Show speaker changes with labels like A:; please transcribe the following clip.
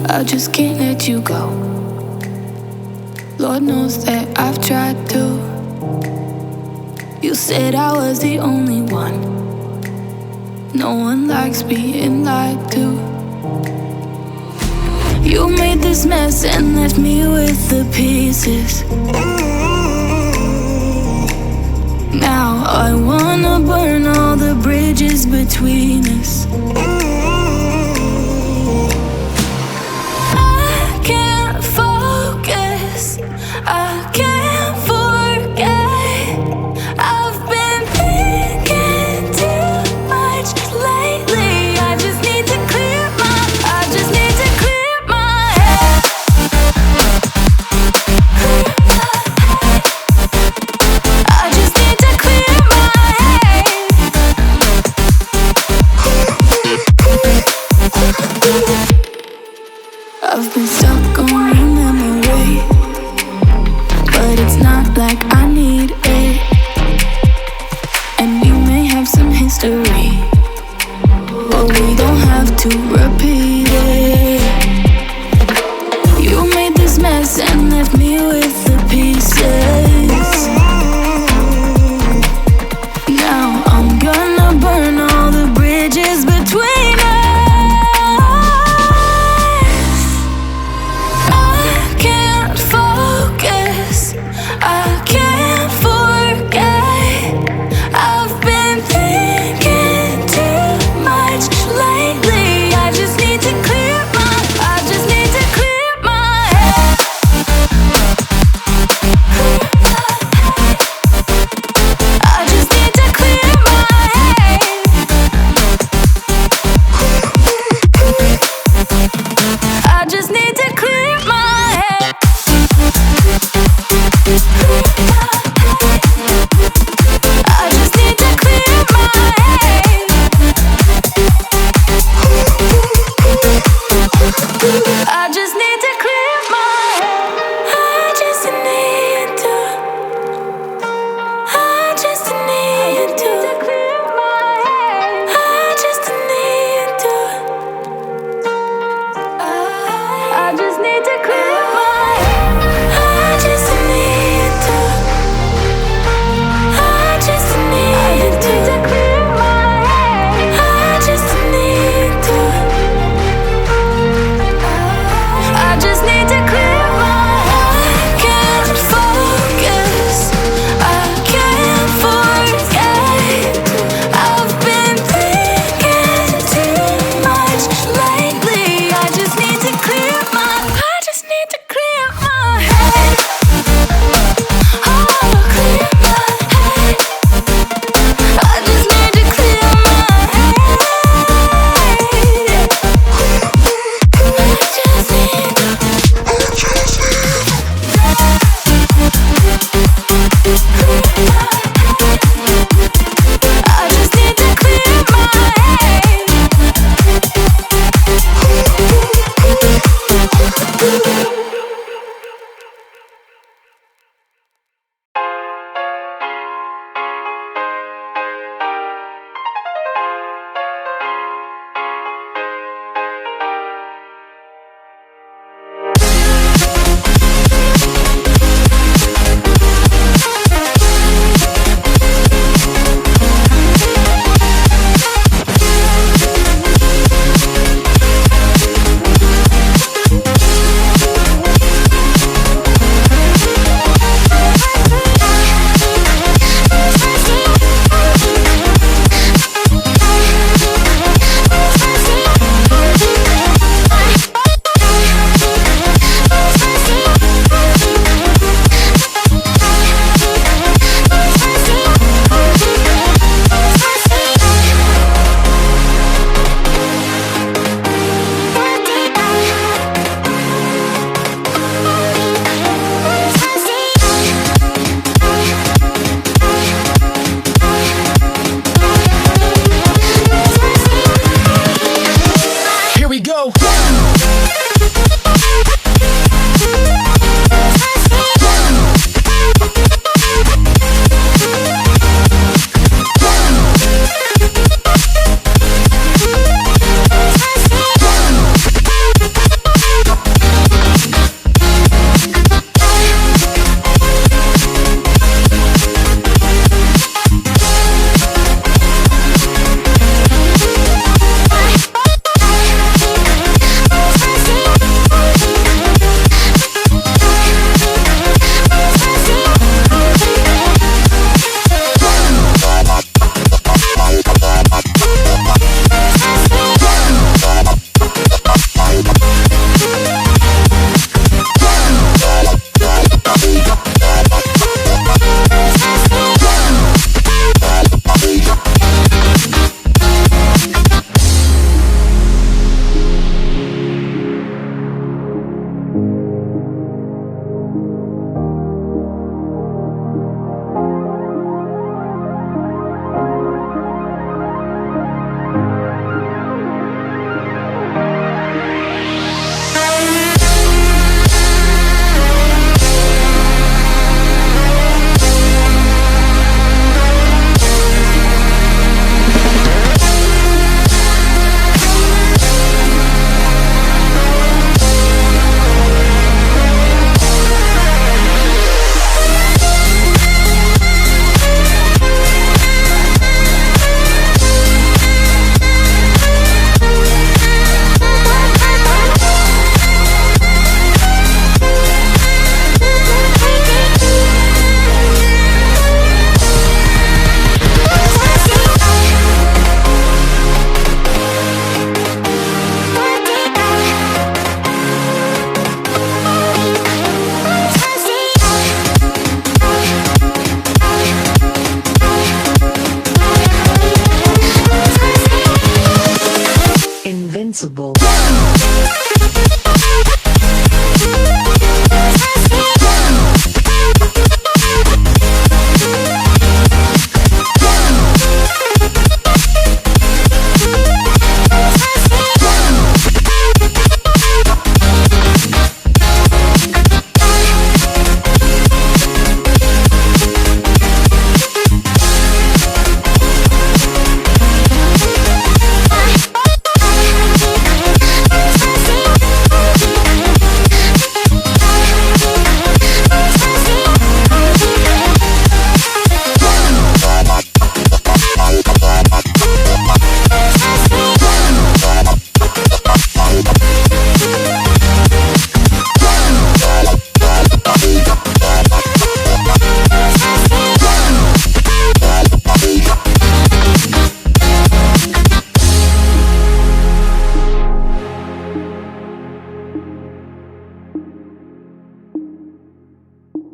A: I just can't let you go. Lord knows that I've tried to. You said I was the only one. No one likes being lied to. You made this mess and left me with the pieces. Now I wanna burn all the bridges between us. I can't focus, I can't forget. I've been thinking too much lately. I just need to clear my head. I just need to clear my head. I've been stuck on your memory, but it's not like I need it. And we may have some history, but we don't have to repeat it. You made this mess and left me with the pieces. Now I'm gonna burn all the bridges between us. I can't focus, I can't forget. I've been thinking too much lately. I just need to